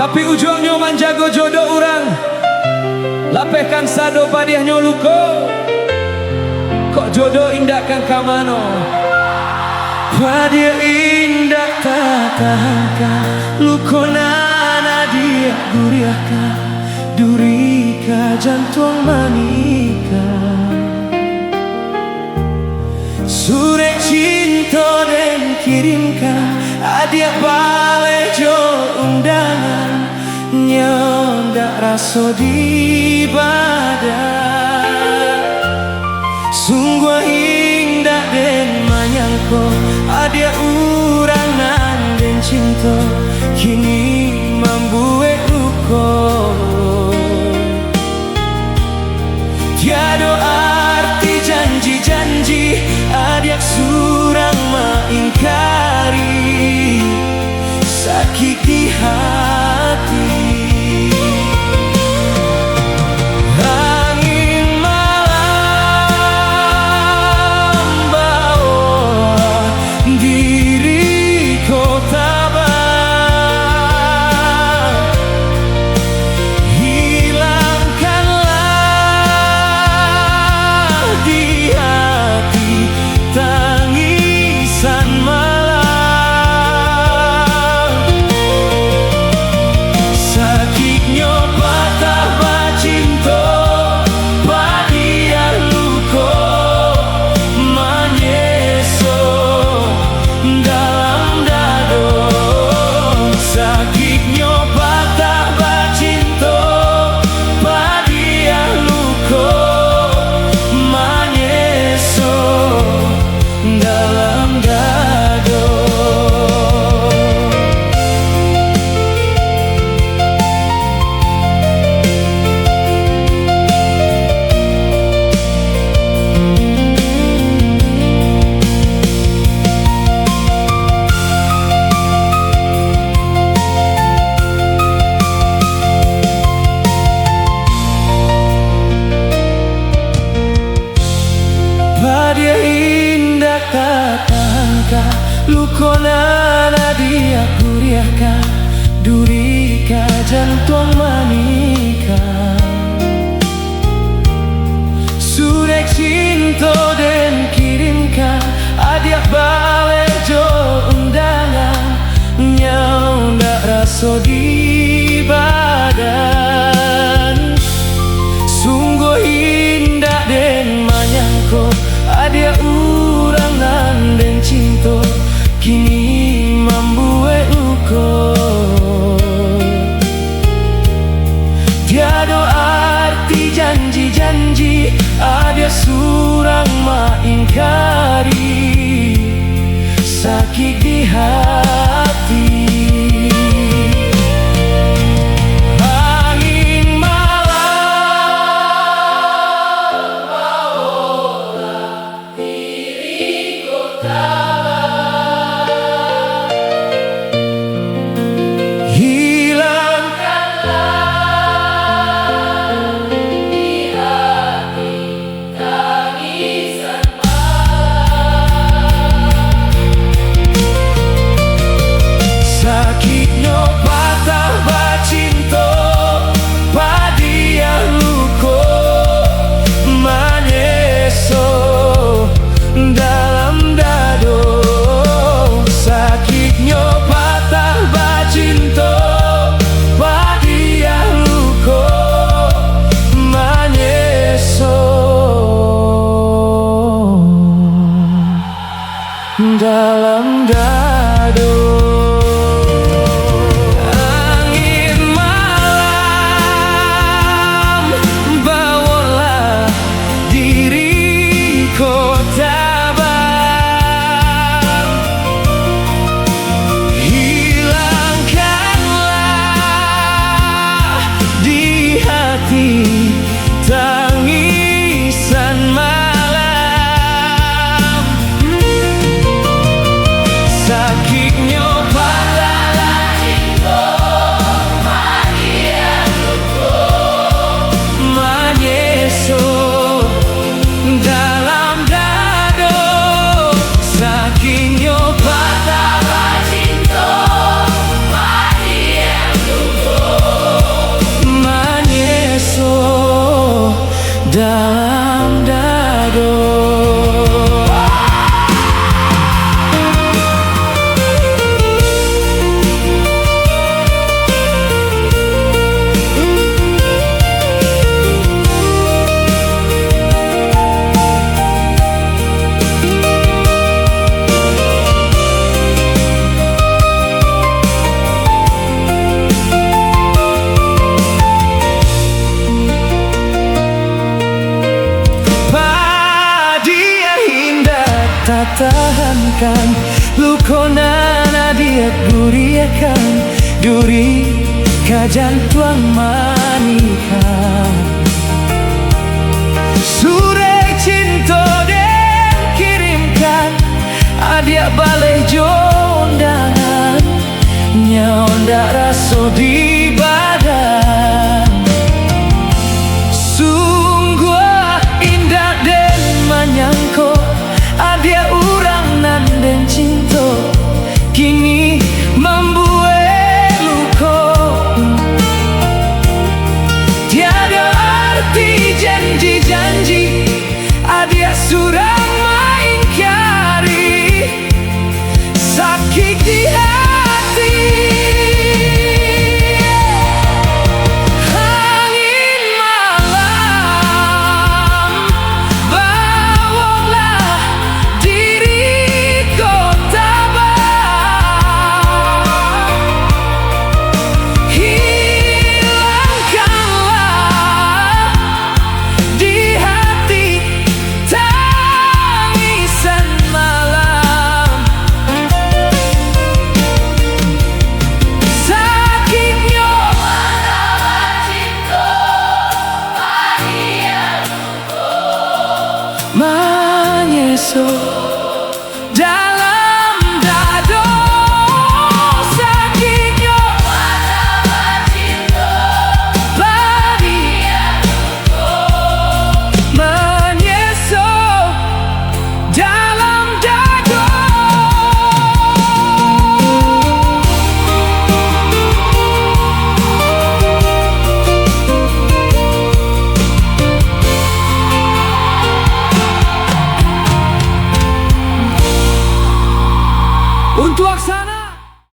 Tapi ujungnya manjago jodoh orang lapehkan sado padiah nyoluko. Kok jodoh indah kan kamano padiah indah tatangka lukona dia guriaka durika jantung manika sure cinta dan kirimkan adia balejo undangan nyondak raso di badan sungguh indah dan manyangko adia urangan dan cinta kini membuat luko tiada arti janji-janji adia surang mengingkari sakit di hati. Angin malam bawa diri kota bang, hilangkanlah di hati tangisan dia indah katangka lukona dia kuriaka durika jantung manika sudah cinta dan kirimkan adia balejo undangan nyondak raso di badan sungguh indah dan manyangko adia urangan dan cinta kini membuat luko tiada arti janji-janji adia surang mengingkari sakit di hati. Dalam dado angin malam bawalah diri kota bang, hilangkanlah di hati tangisan sakitnya patah cinta magia luko menyeso dalam dado sakitnya patah cinta magia luko kan lukona dia duriakan duri kajan tuang manikan sure cinta den kirimkan adia balai jondangan nyondak raso di badan sungguh indah den menyangko adia urang nan den cinta kini membuat luko tiada arti janji-janji adia surang mengingkari sakit di hati angin malam bawalah diriku tabah hilangkanlah di hati tangisan malam sakitnya menyeso